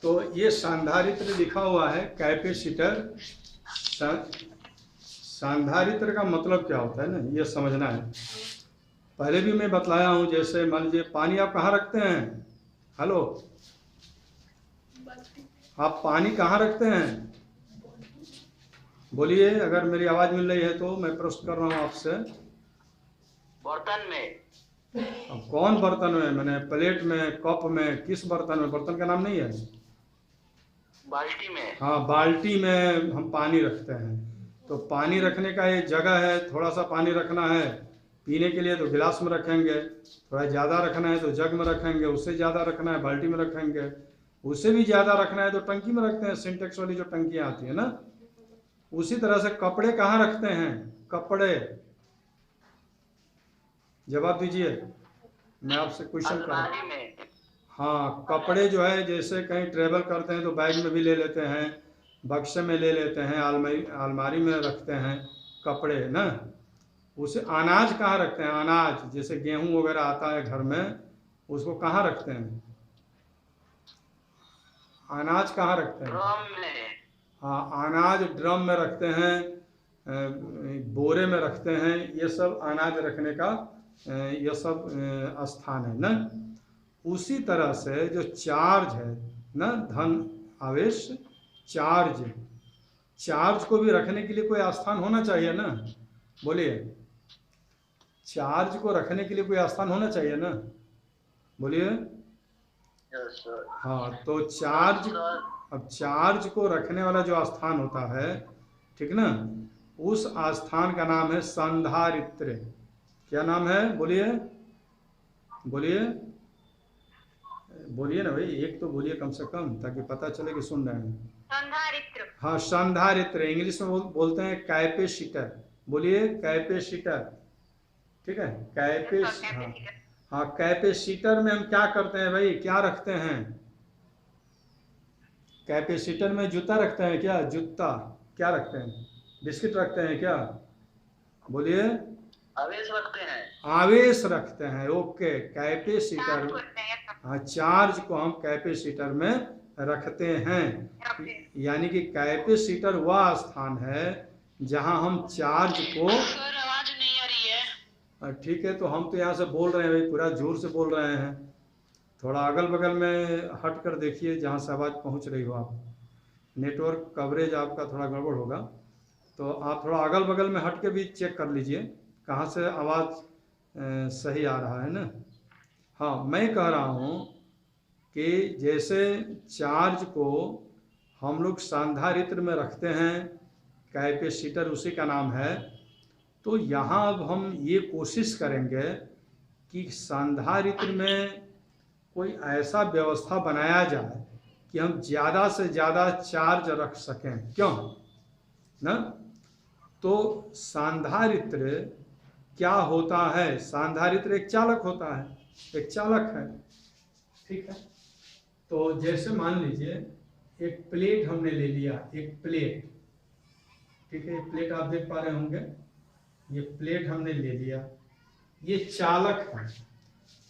तो ये सांधारित्र लिखा हुआ है कैपेसिटर। सांधारित्र का मतलब क्या होता है ना, ये समझना है। पहले भी मैं बतलाया हूँ, जैसे मान लीजिए पानी आप कहाँ रखते हैं? हेलो, आप पानी कहाँ रखते हैं? बोलिए, अगर मेरी आवाज मिल रही है तो। मैं प्रश्न कर रहा हूँ आपसे। बर्तन में। अब कौन बर्तन में? मैंने प्लेट में, कप में, किस बर्तन में? बर्तन का नाम नहीं है? बाल्टी में। हाँ, बाल्टी में हम पानी रखते हैं। तो पानी रखने का एक जगह है, थोड़ा सा पानी रखना है पीने के लिए तो गिलास में रखेंगे, थोड़ा ज़्यादा रखना है तो जग में रखेंगे, उससे ज़्यादा रखना है बाल्टी में रखेंगे, उससे भी ज़्यादा रखना है तो टंकी में रखते हैं, सिंटेक्स वाली जो टंकियाँ आती है ना। उसी तरह से कपड़े कहाँ रखते हैं? कपड़े, जवाब दीजिए, मैं आपसे क्वेश्चन कर रहा हूँ। अलमारी में। हाँ, कपड़े जो है जैसे कहीं ट्रेवल करते हैं तो बैग में भी ले लेते हैं, बक्से में ले लेते हैं, अलमारी में रखते हैं कपड़े ना। उसे अनाज कहाँ रखते हैं? अनाज जैसे गेहूं वगैरह आता है घर में, उसको कहाँ रखते हैं? अनाज कहाँ रखते हैं? ड्रम में। हाँ, अनाज ड्रम में रखते हैं, बोरे में रखते हैं। ये सब अनाज रखने का ये सब स्थान है ना। उसी तरह से जो चार्ज है ना, धन आवेश चार्ज, चार्ज को भी रखने के लिए कोई स्थान होना चाहिए ना। बोलिए, चार्ज को रखने के लिए कोई स्थान होना चाहिए ना। बोलिए। Yes sir. हाँ, तो चार्ज, अब चार्ज को रखने वाला जो स्थान होता है, ठीक ना, उस स्थान का नाम है संधारित्र। क्या नाम है? बोलिए, बोलिए, बोलिए ना भाई, एक तो बोलिए कम से कम, ताकि पता चले कि सुन रहे हैं। संधारित्र। हाँ, संधारित्र, इंग्लिश में बोलते हैं कैपेसिटर। बोलिए, कैपेसिटर। ठीक है, कैपेस, हाँ हाँ, कैपेसिटर में हम क्या करते हैं भाई? क्या रखते हैं? कैपेसिटर में जूता रखते हैं क्या? जूता क्या रखते हैं? बिस्किट रखते हैं क्या? बोलिए। आवेश रखते हैं। आवेश रखते हैं, ओके। कैपेसिटर, हाँ, चार्ज को हम कैपेसिटर में रखते हैं। यानी कि कैपेसिटर वह स्थान है जहां हम चार्ज को, सर आवाज नहीं आ रही है। ठीक है, तो हम तो यहाँ से बोल रहे हैं भाई, पूरा जोर से बोल रहे हैं। थोड़ा अगल बगल में हट कर देखिए जहाँ से आवाज़ पहुँच रही हो आप। नेटवर्क कवरेज आपका थोड़ा गड़बड़ होगा, तो आप थोड़ा अगल बगल में हट के भी चेक कर लीजिए कहाँ से आवाज़ सही आ रहा है ना। हाँ, मैं कह रहा हूँ कि जैसे चार्ज को हम लोग संधारित्र में रखते हैं, कैपेसिटर उसी का नाम है, तो यहाँ अब हम ये कोशिश करेंगे कि संधारित्र में कोई ऐसा व्यवस्था बनाया जाए कि हम ज़्यादा से ज़्यादा चार्ज रख सकें। क्यों ना? तो संधारित्र क्या होता है? संधारित्र एक चालक होता है, एक चालक है, ठीक है। तो जैसे मान लीजिए एक प्लेट हमने ले लिया, एक प्लेट, ठीक है, प्लेट आप देख पा रहे होंगे, ये प्लेट हमने ले लिया, ये चालक है।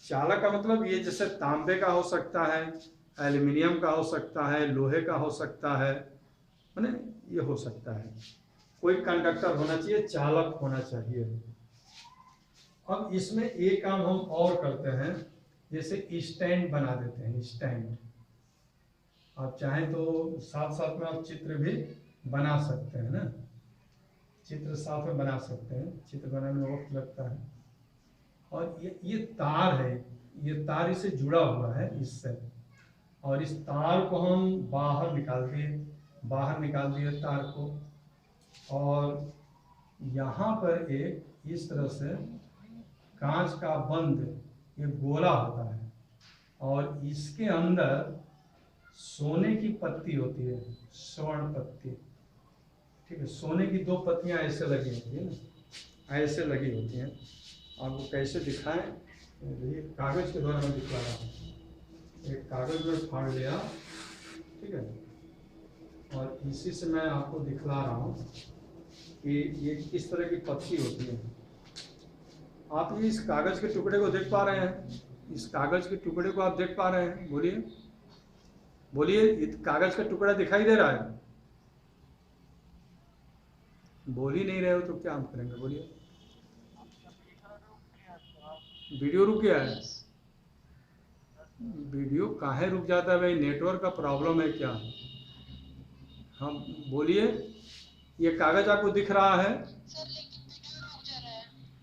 चालक का मतलब ये जैसे तांबे का हो सकता है, एल्युमिनियम का हो सकता है, लोहे का हो सकता है, माने ये हो सकता है। कोई कंडक्टर होना चाहिए, चालक होना चाहिए। अब इसमें एक काम हम और करते हैं, जैसे स्टैंड बना देते हैं, स्टैंड। आप चाहें तो साथ साथ में आप चित्र भी बना सकते हैं ना, चित्र साथ में बना सकते हैं, चित्र बनाने में वक्त लगता है। और ये तार है, ये तार इससे जुड़ा हुआ है इससे, और इस तार को हम बाहर निकाल दिए तार को, और यहाँ पर एक इस तरह से कांच का बंद ये गोला होता है, और इसके अंदर सोने की पत्ती होती है, स्वर्ण पत्ती, ठीक है। सोने की दो पत्तियां ऐसे लगी होती है ना, ऐसे लगी होती हैं। आपको कैसे दिखाएं? ये कागज के द्वारा मैं दिखा रहा हूँ। एक कागज में फाड़ लिया, ठीक है, और इसी से मैं आपको दिखला रहा हूँ कि ये किस तरह की पत्ती होती है। आप इस कागज के टुकड़े को देख पा रहे हैं? इस कागज के टुकड़े को आप देख पा रहे हैं? बोलिए, बोलिए, ये कागज का टुकड़ा दिखाई दे रहा है? बोल ही नहीं रहे हो तो क्या हम करेंगे, बोलिए। वीडियो रुक गया है? वीडियो काहे रुक जाता है भाई, नेटवर्क का प्रॉब्लम है क्या? हम बोलिए, ये कागज आपको दिख रहा है?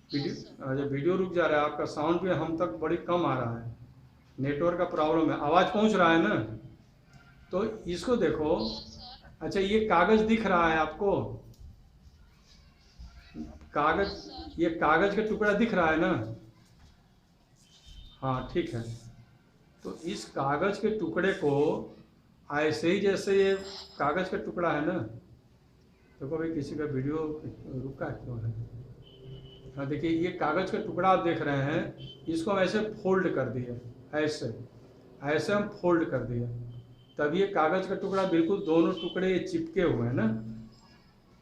वीडियो, अच्छा वीडियो रुक जा रहा है, आपका साउंड भी हम तक बड़ी कम आ रहा है, नेटवर्क का प्रॉब्लम है। आवाज़ पहुंच रहा है ना? तो इसको देखो। अच्छा, ये कागज दिख रहा है आपको? कागज, ये कागज का टुकड़ा दिख रहा है ना? हाँ ठीक है। तो इस कागज के टुकड़े को ऐसे ही जैसे ये कागज का टुकड़ा है ना, देखो भाई किसी का वीडियो रुका क्यों है? हाँ देखिए, ये कागज का टुकड़ा आप देख रहे हैं, इसको हम ऐसे फोल्ड कर दिए, ऐसे ऐसे हम फोल्ड कर दिए, तब ये कागज का टुकड़ा बिल्कुल दोनों टुकड़े चिपके हुए हैं ना।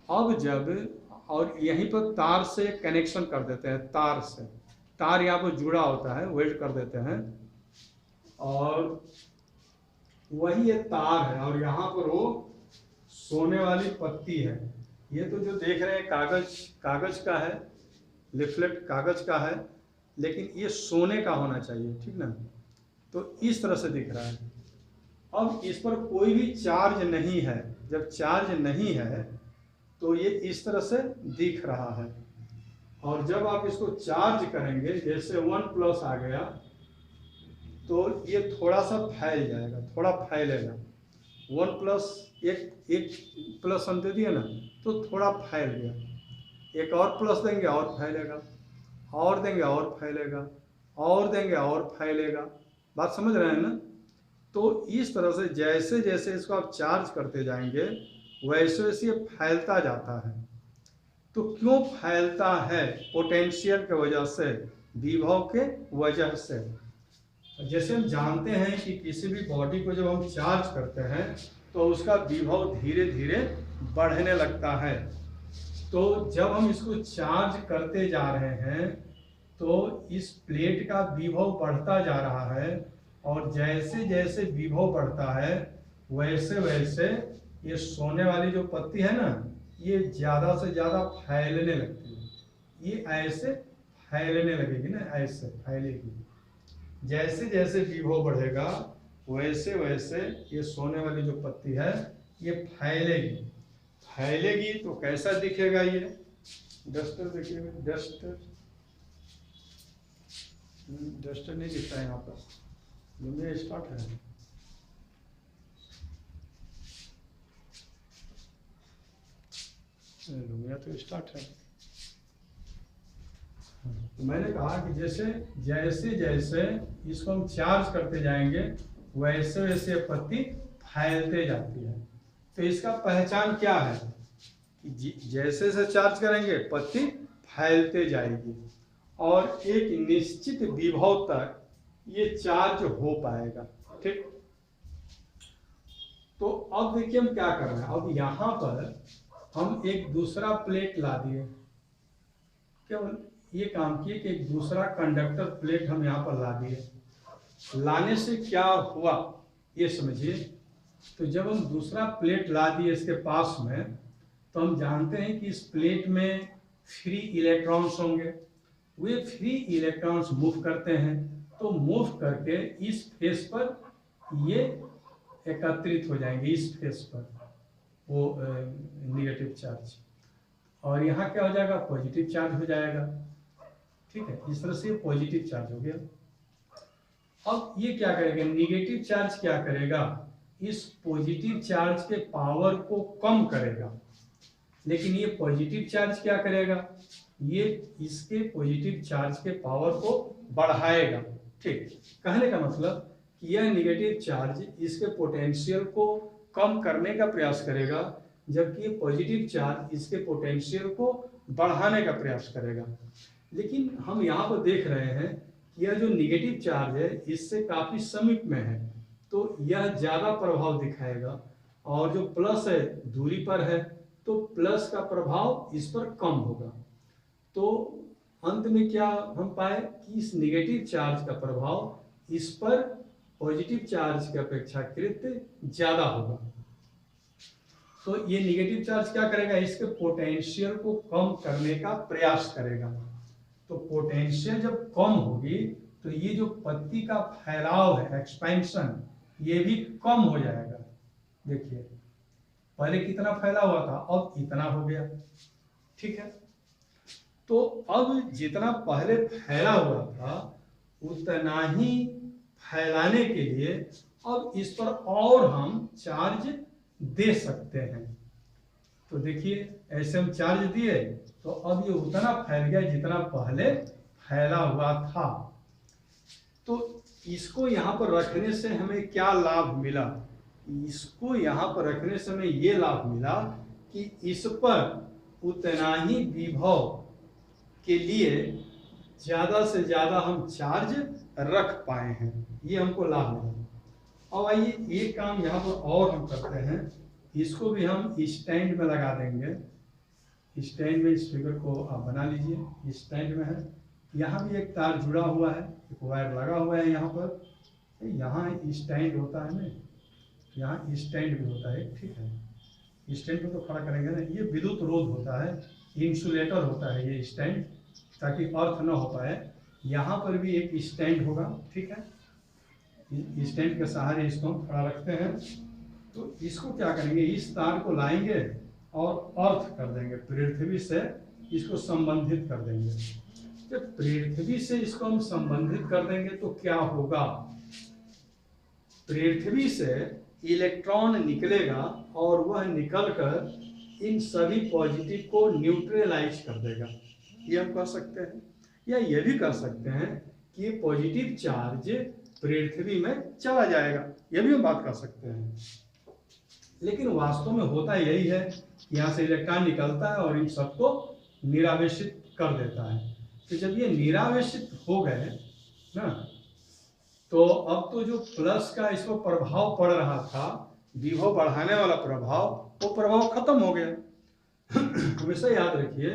अब जब, और यहीं पर तार से कनेक्शन कर देते हैं, तार से, तार यहाँ पर जुड़ा होता है, वेल्ड कर देते हैं, और वही ये तार है, और यहाँ पर वो सोने वाली पत्ती है। ये तो जो देख रहे हैं कागज, कागज का है, लिफलेट कागज का है, लेकिन ये सोने का होना चाहिए, ठीक ना? तो इस तरह से दिख रहा है। अब इस पर कोई भी चार्ज नहीं है, जब चार्ज नहीं है तो ये इस तरह से दिख रहा है, और जब आप इसको चार्ज करेंगे, जैसे 1+ आ गया, तो ये थोड़ा सा फैल जाएगा, थोड़ा फैलेगा। 1+, एक प्लस हम दे दिए ना, तो थोड़ा फैल गया। एक और प्लस देंगे और फैलेगा, और देंगे और फैलेगा, और देंगे और फैलेगा। बात समझ रहे हैं ना? तो इस तरह से जैसे जैसे इसको आप चार्ज करते जाएंगे, वैसे वैसे ये फैलता जाता है। तो क्यों फैलता है? पोटेंशियल के वजह से, विभव के वजह से। जैसे हम जानते हैं कि किसी भी बॉडी को जब हम चार्ज करते हैं तो उसका विभव धीरे धीरे बढ़ने लगता है। तो जब हम इसको चार्ज करते जा रहे हैं तो इस प्लेट का विभव बढ़ता जा रहा है, और जैसे जैसे विभव बढ़ता है वैसे वैसे ये सोने वाली जो पत्ती है ना, ये ज़्यादा से ज़्यादा फैलने लगती है। ये ऐसे फैलने लगेगी ना, ऐसे फैलेगी। जैसे जैसे विभव बढ़ेगा वैसे वैसे ये सोने वाली जो पत्ती है ये फैलेगी। फैलेगी तो कैसा दिखेगा? ये डस्टर देखिएगा, डस्टर, डस्टर नहीं दिखता है यहाँ पर, लुमिया स्टार्ट है। लुमिया तो स्टार्ट है। तो मैंने कहा कि जैसे जैसे जैसे इसको हम चार्ज करते जाएंगे वैसे वैसे पत्ती फैलते जाती है। तो इसका पहचान क्या है कि जैसे जैसे चार्ज करेंगे पत्ती फैलते जाएगी, और एक निश्चित विभव तक ये चार्ज हो पाएगा, ठीक? तो अब देखिए हम क्या कर रहे हैं। अब यहाँ पर हम एक दूसरा प्लेट ला दिए, केवल ये काम किए कि एक दूसरा कंडक्टर प्लेट हम यहाँ पर ला दिए। लाने से क्या हुआ ये समझिए। तो जब हम दूसरा प्लेट ला दिए इसके पास में, तो हम जानते हैं कि इस प्लेट में फ्री इलेक्ट्रॉन्स होंगे। वे फ्री इलेक्ट्रॉन्स मूव करते हैं, तो मूव करके इस फेस पर ये एकत्रित हो जाएंगे, इस फेस पर वो नेगेटिव चार्ज, और यहाँ क्या हो जाएगा? पॉजिटिव चार्ज हो जाएगा, ठीक है? इस तरह से पॉजिटिव चार्ज हो गया। अब ये क्या करेगा? नेगेटिव चार्ज क्या करेगा? इस पॉजिटिव चार्ज के पावर को कम करेगा, लेकिन ये पॉजिटिव चार्ज क्या करेगा? ये इसके पॉजिटिव चार्ज के पावर को बढ़ाएगा, ठीक? कहने का मतलब कि यह नेगेटिव चार्ज इसके पोटेंशियल को कम करने का प्रयास करेगा, जबकि ये पॉजिटिव चार्ज इसके पोटेंशियल को बढ़ाने का प्रयास करेगा। लेकिन हम यहाँ पर देख रहे हैं कि यह जो नेगेटिव चार्ज है इससे काफ़ी समीप में है, तो यह ज़्यादा प्रभाव दिखाएगा, और जो प्लस है दूरी पर है, तो प्लस का प्रभाव इस पर कम होगा। तो अंत में क्या हम पाए कि इस नेगेटिव चार्ज का प्रभाव इस पर पॉजिटिव चार्ज के अपेक्षाकृत ज़्यादा होगा। तो ये निगेटिव चार्ज क्या करेगा, इसके पोटेंशियल को कम करने का प्रयास करेगा। तो पोटेंशियल जब कम होगी तो ये जो पत्ती का फैलाव है, एक्सपेंशन, ये भी कम हो जाएगा। देखिए पहले कितना फैला हुआ था, अब इतना हो गया। ठीक है, तो अब जितना पहले फैला हुआ था उतना ही फैलाने के लिए अब इस पर और हम चार्ज दे सकते हैं। तो देखिए ऐसे हम चार्ज दिए तो अब ये उतना फैल गया जितना पहले फैला हुआ था। तो इसको यहाँ पर रखने से हमें क्या लाभ मिला, इसको यहाँ पर रखने से हमें ये लाभ मिला कि इस पर उतना ही विभव के लिए ज़्यादा से ज़्यादा हम चार्ज रख पाए हैं, ये हमको लाभ मिला। अब आइए एक काम यहाँ पर और हम करते हैं, इसको भी हम स्टैंड में लगा देंगे। स्टैंड में इस फिगर को आप बना लीजिए, स्टैंड में है, यहाँ भी एक तार जुड़ा हुआ है, एक वायर लगा हुआ है यहाँ पर, यहाँ स्टैंड होता है ना, यहाँ स्टैंड भी होता है। ठीक है, स्टैंड को तो खड़ा करेंगे ना, ये विद्युत रोध होता है, इंसुलेटर होता है ये स्टैंड, ताकि अर्थ न हो पाए। यहाँ पर भी एक स्टैंड होगा। ठीक है, स्टैंड के सहारे इसको हम खड़ा रखते हैं। तो इसको क्या करेंगे, इस तार को लाएंगे और अर्थ कर देंगे, पृथ्वी से इसको संबंधित कर देंगे। जब पृथ्वी से इसको हम संबंधित कर देंगे तो क्या होगा, पृथ्वी से इलेक्ट्रॉन निकलेगा और वह निकलकर इन सभी पॉजिटिव को न्यूट्रलाइज कर देगा। ये हम कह सकते हैं, या ये भी कर सकते हैं कि ये पॉजिटिव चार्ज पृथ्वी में चला जाएगा, ये भी हम बात कर सकते हैं। लेकिन वास्तव में होता यही है, यहाँ से इलेक्ट्रॉन निकलता है और इन सबको निरावेशित कर देता है। तो जब ये निरावेशित हो गए ना, तो अब तो जो प्लस का इस पर प्रभाव पड़ रहा था, विभव बढ़ाने वाला प्रभाव, वो प्रभाव खत्म हो गया। हमेशा याद रखिए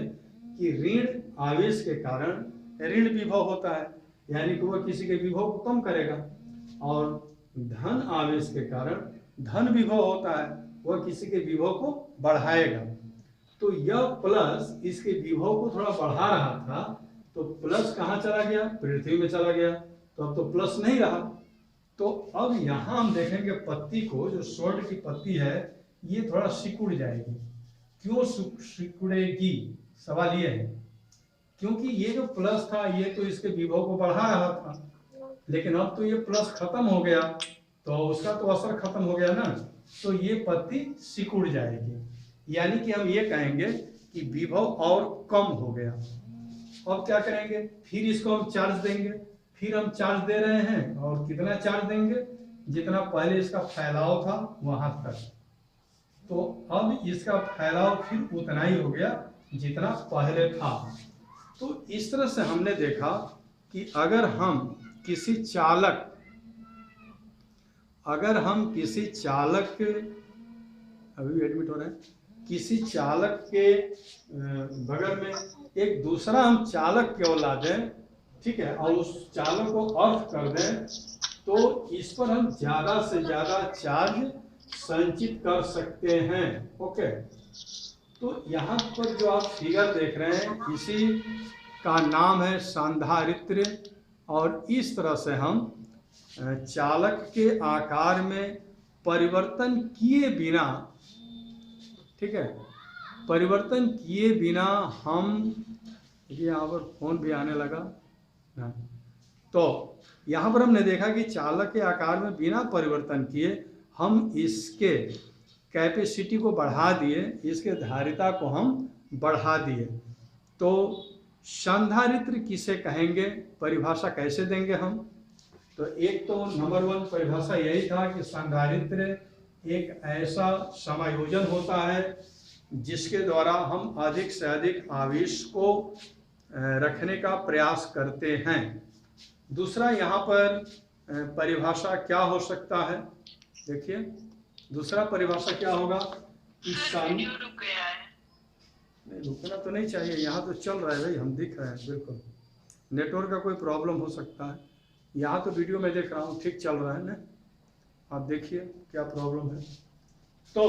कि ऋण आवेश के कारण ऋण विभव होता है, यानी कि वह किसी के विभव को कम करेगा, और धन आवेश के कारण धन विभव होता है, वह किसी के विभव को बढ़ाएगा। तो यह प्लस इसके विभव को थोड़ा बढ़ा रहा था, तो प्लस कहाँ चला गया, पृथ्वी में चला गया, तो अब तो प्लस नहीं रहा। तो अब यहाँ हम देखेंगे पत्ती को, जो स्वर्ण की पत्ती है ये थोड़ा सिकुड़ जाएगी। क्यों सिकुड़ेगी, सवाल ये है, क्योंकि ये जो प्लस था ये तो इसके विभव को बढ़ा रहा था, लेकिन अब तो ये प्लस खत्म हो गया, तो उसका तो असर खत्म हो गया ना, तो ये पत्ती सिकुड़ जाएगी। यानी कि हम ये कहेंगे कि विभव और कम हो गया। अब क्या करेंगे, फिर इसको हम चार्ज देंगे, फिर हम चार्ज दे रहे हैं, और कितना चार्ज देंगे, जितना पहले इसका फैलाव था वहां तक। तो अब इसका फैलाव फिर उतना ही हो गया जितना पहले था। तो इस तरह से हमने देखा कि अगर हम किसी चालक अभी एडमिट हो रहे हैं, किसी चालक के बगल में एक दूसरा हम चालक क्यों ला दें, ठीक है, और उस चालक को अर्थ कर दें, तो इस पर हम ज्यादा से ज्यादा चार्ज संचित कर सकते हैं। ओके, तो यहाँ पर जो आप फिगर देख रहे हैं, इसी का नाम है संधारित्र, और इस तरह से हम चालक के आकार में परिवर्तन किए बिना, ठीक है, परिवर्तन किए बिना हम, यहाँ पर फोन भी आने लगा, तो यहाँ पर हमने देखा कि चालक के आकार में बिना परिवर्तन किए हम इसके कैपेसिटी को बढ़ा दिए, इसके धारिता को हम बढ़ा दिए। तो संधारित्र किसे कहेंगे, परिभाषा कैसे देंगे हम, तो एक तो नंबर 1 परिभाषा यही था कि संधारित्र एक ऐसा समायोजन होता है जिसके द्वारा हम अधिक से अधिक आवेश को रखने का प्रयास करते हैं। दूसरा यहाँ पर परिभाषा क्या हो सकता है, देखिए दूसरा परिभाषा क्या होगा कि नहीं, रुकना तो नहीं चाहिए, यहाँ तो चल रहा है भाई, हम दिख रहे हैं, बिल्कुल नेटवर्क का कोई प्रॉब्लम हो सकता है। यहाँ तो वीडियो में देख रहा हूँ ठीक चल रहा है ना, आप देखिए क्या प्रॉब्लम है। तो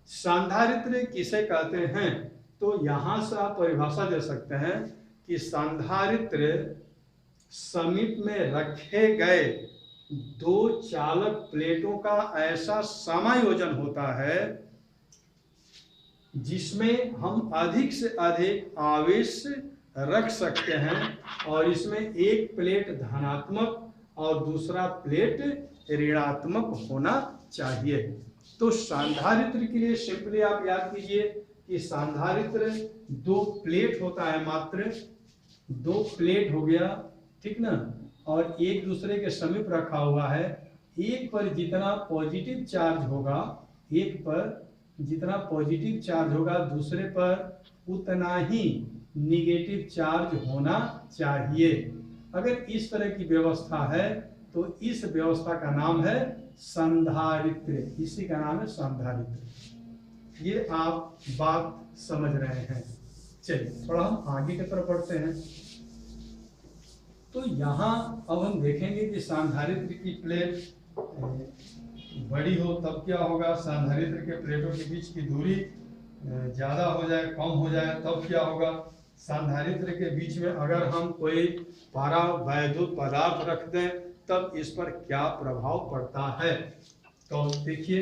सांधारित्र किसे कहते हैं, तो यहाँ से आप परिभाषा दे सकते हैं कि सांधारित्र समीप में रखे गए दो चालक प्लेटों का ऐसा समायोजन होता है जिसमें हम अधिक से अधिक आवेश रख सकते हैं और इसमें एक प्लेट धनात्मक और दूसरा प्लेट ऋणात्मक होना चाहिए। तो सांधारित्र के लिए सिंपली आप याद कीजिए कि सांधारित्र दो प्लेट होता है, मात्र दो प्लेट हो गया, ठीक ना, और एक दूसरे के समीप रखा हुआ है। एक पर जितना पॉजिटिव चार्ज होगा, एक पर जितना पॉजिटिव चार्ज होगा दूसरे पर उतना ही निगेटिव चार्ज होना चाहिए। अगर इस तरह की व्यवस्था है तो इस व्यवस्था का नाम है संधारित्र, इसी का नाम है संधारित्र। ये आप बात समझ रहे हैं। चलिए थोड़ा हम आगे की तरफ बढ़ते हैं। तो यहाँ अब हम देखेंगे कि सांधारित्र की प्लेट बड़ी हो तब क्या होगा, सांधारित्र के प्लेटों के बीच की दूरी ज़्यादा हो जाए, कम हो जाए तब क्या होगा। सांधारित्र के बीच में अगर हम कोई परावैद्युत पदार्थ रख दें तब इस पर क्या प्रभाव पड़ता है। तो देखिए,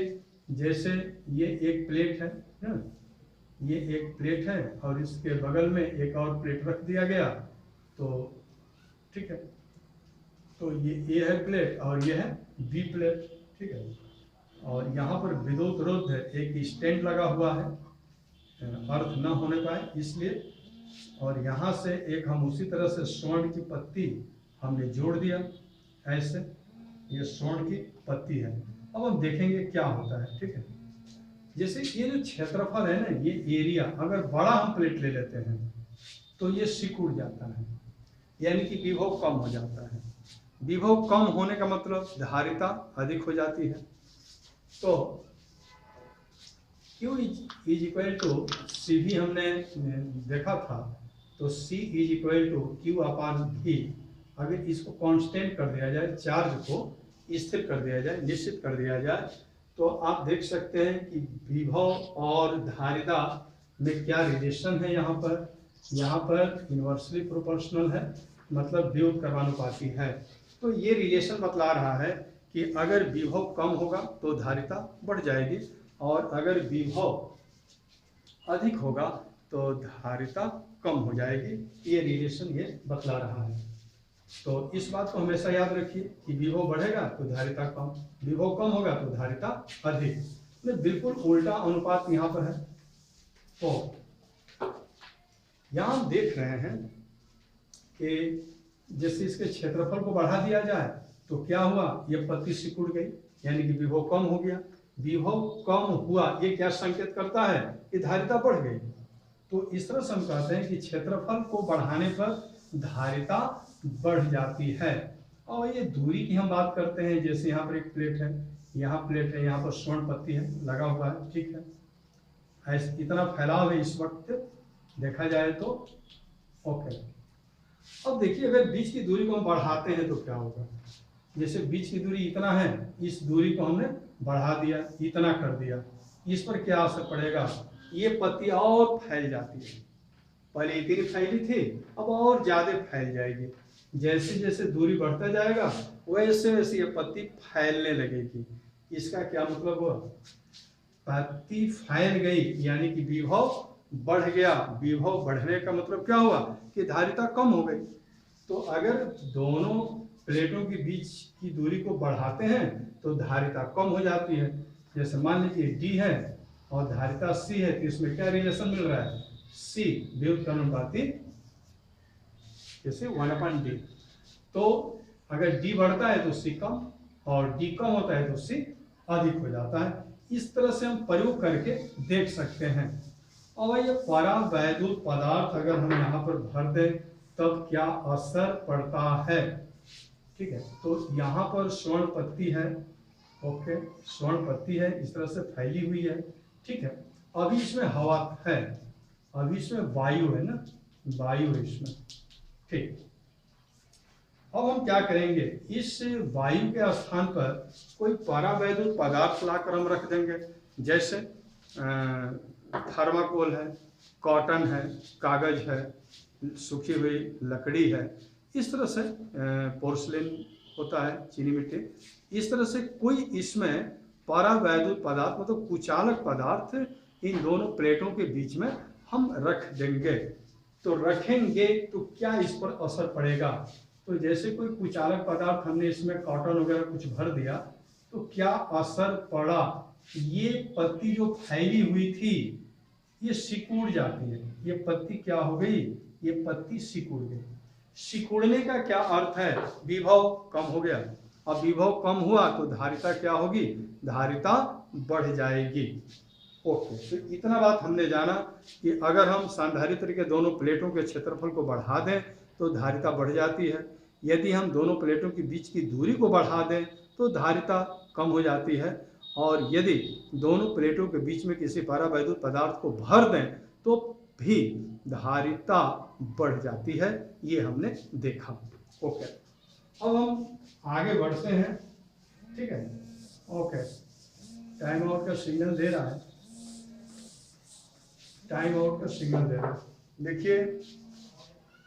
जैसे ये एक प्लेट है ना, ये एक प्लेट है और इसके बगल में एक और प्लेट रख दिया गया, तो ठीक है, तो ये ए है प्लेट और ये है बी प्लेट, ठीक है। और यहाँ पर विद्युत रोध एक स्टैंड लगा हुआ है, अर्थ न होने पाए इसलिए, और यहाँ से एक हम उसी तरह से स्वर्ण की पत्ती हमने जोड़ दिया, ऐसे ये स्वर्ण की पत्ती है। अब हम देखेंगे क्या होता है, ठीक है। जैसे ये जो क्षेत्रफल है ना, ये एरिया अगर बड़ा हम प्लेट ले लेते हैं तो ये सिकुड़ जाता है, यानी कि विभव कम हो जाता है। विभव कम होने का मतलब धारिता अधिक हो जाती है। तो Q is equal to C भी हमने देखा था, तो C is equal to Q upon V। अगर इसको कांस्टेंट कर दिया जाए, चार्ज को स्थिर कर दिया जाए, निश्चित कर दिया जाए, तो आप देख सकते हैं कि विभव और धारिता में क्या रिलेशन है। यहाँ पर इन्वर्सली प्रोपोर्शनल है, मतलब व्युत्क्रमानुपाती है। तो ये रिलेशन बतला रहा है कि अगर विभव कम होगा तो धारिता बढ़ जाएगी और अगर विभव अधिक होगा तो धारिता कम हो जाएगी। ये रिलेशन ये बतला रहा है। तो इस बात को हमेशा याद रखिए कि विभव बढ़ेगा तो धारिता कम, विभव कम होगा तो धारिता अधिक। तो बिल्कुल उल्टा अनुपात यहाँ पर है। तो यहाँ हम देख रहे हैं कि जैसे इसके क्षेत्रफल को बढ़ा दिया जाए तो क्या हुआ, ये पत्ती सिकुड़ गई, यानी कि विभव कम हो गया। विभव कम हुआ, ये क्या संकेत करता है कि धारिता बढ़ गई। तो इस तरह से हम कहते हैं कि क्षेत्रफल को बढ़ाने पर धारिता बढ़ जाती है। और ये दूरी की हम बात करते हैं, जैसे यहाँ पर एक प्लेट है, यहाँ प्लेट है, यहाँ पर स्वर्ण पत्ती है लगा हुआ है, ठीक है। ऐसे इतना फैलाव है इस वक्त देखा जाए तो, ओके। अब देखिए, अगर बीच की दूरी को हम बढ़ाते हैं तो क्या होगा। जैसे बीच की दूरी इतना है, इस दूरी को हमने बढ़ा दिया, इतना कर दिया, इस पर क्या असर पड़ेगा, ये पत्ती और फैल जाती है। पहले इतनी फैली थी, अब और ज्यादा फैल जाएगी। जैसे जैसे दूरी बढ़ता जाएगा वैसे वैसे ये पत्ती फैलने लगेगी। इसका क्या मतलब हुआ, पत्ती फैल गई यानी कि विभव बढ़ गया। विभव बढ़ने का मतलब क्या हुआ कि धारिता कम हो गई। तो अगर दोनों प्लेटों के बीच की दूरी को बढ़ाते हैं तो धारिता कम हो जाती है। जैसे मान लीजिए D है और धारिता C है, तो इसमें क्या रिलेशन मिल रहा है, C व्युत्क्रमानुपाती जैसे 1/D। तो अगर D बढ़ता है तो C कम और D कम होता है तो C अधिक हो जाता है। इस तरह से हम प्रयोग करके देख सकते हैं। और ये परावैद्युत पदार्थ अगर हम यहाँ पर भर दें तब क्या असर पड़ता है, ठीक है। तो यहाँ पर स्वर्ण पत्ती है, ओके, स्वर्ण पत्ती है, इस तरह से फैली हुई है, ठीक है। अभी इसमें हवा है, अभी इसमें वायु है ना, वायु है इसमें, ठीक। अब हम क्या करेंगे, इस वायु के स्थान पर कोई परावैद्युत पदार्थ लाकर हम रख देंगे, जैसे थर्माकोल है, कॉटन है, कागज है, सूखी हुई लकड़ी है, इस तरह से पोर्सिलेन होता है, चीनी मिट्टी, इस तरह से कोई इसमें परावैद्युत पदार्थ मतलब कुचालक पदार्थ इन दोनों प्लेटों के बीच में हम रख देंगे। तो रखेंगे तो क्या इस पर असर पड़ेगा, तो जैसे कोई कुचालक पदार्थ हमने इसमें कॉटन वगैरह कुछ भर दिया तो क्या असर पड़ा, ये पत्ती जो फैली हुई थी ये सिकुड़ जाती है, ये पत्ती क्या हो गई, ये पत्ती सिकुड़ गई। सिकुड़ने का क्या अर्थ है, विभव कम हो गया। अब विभव कम हुआ तो धारिता क्या होगी, धारिता बढ़ जाएगी। ओके, तो इतना बात हमने जाना कि अगर हम संधारित्र के दोनों प्लेटों के क्षेत्रफल को बढ़ा दें तो धारिता बढ़ जाती है, यदि हम दोनों प्लेटों के बीच की दूरी को बढ़ा दें तो धारिता कम हो जाती है, और यदि दोनों प्लेटों के बीच में किसी परावैद्युत पदार्थ को भर दें तो भी धारिता बढ़ जाती है, ये हमने देखा। ओके, अब हम आगे बढ़ते हैं, ठीक है। ओके, टाइम आउट का सिग्नल दे रहा है, टाइम आउट का सिग्नल दे रहा है। देखिए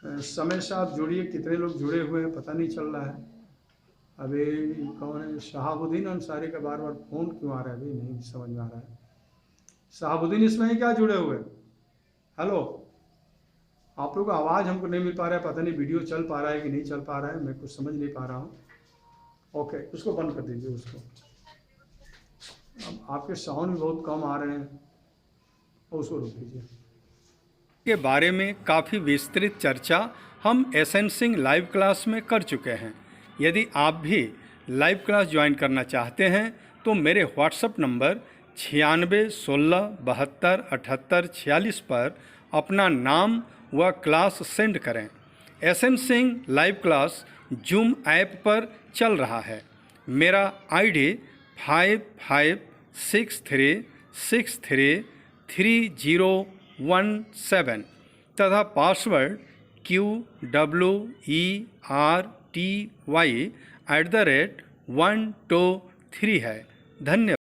समय से आप जुड़िए, कितने लोग जुड़े हुए हैं पता नहीं चल रहा है। अभी कौन है, शहाबुद्दीन अंसारी का बार बार फ़ोन क्यों आ रहा है, अभी नहीं समझ में आ रहा है। शहाबुद्दीन इसमें क्या जुड़े हुए, हेलो, आप लोग का आवाज़ हमको नहीं मिल पा रहा है, पता नहीं वीडियो चल पा रहा है कि नहीं चल पा रहा है, मैं कुछ समझ नहीं पा रहा हूँ। ओके, उसको बंद कर दीजिए उसको। अब आपके साउंड भी बहुत कम आ रहे हैं, उसको रोक दीजिए। के बारे में काफ़ी विस्तृत चर्चा हम एसएन सिंह लाइव क्लास में कर चुके हैं। यदि आप भी लाइव क्लास ज्वाइन करना चाहते हैं तो मेरे व्हाट्सएप नंबर 96 16 72 78 46 पर अपना नाम व क्लास सेंड करें। SN Singh live class Zoom app पर चल रहा है। मेरा आईडी 5563633017 तथा पासवर्ड QWERTY @123 है। धन्यवाद।